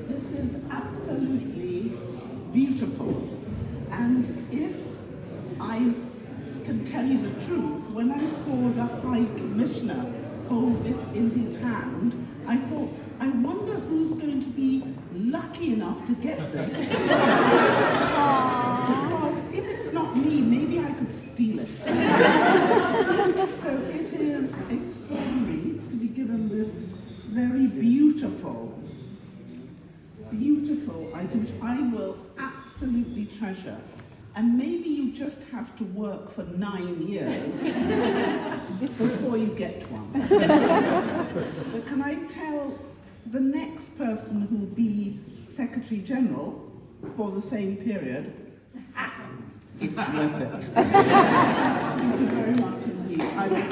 this is absolutely beautiful. And if I can tell you the truth, when I saw the High Commissioner hold this in his hand, I thought, I wonder who's going to be lucky enough to get this. Because if it's not me, maybe I could steal it. So it is extraordinary to be given this very beautiful item, which I will absolutely treasure. And maybe you just have to work for 9 years before you get one. But can I tell the next person who will be Secretary General for the same period, it's worth it. Thank you very much indeed. I will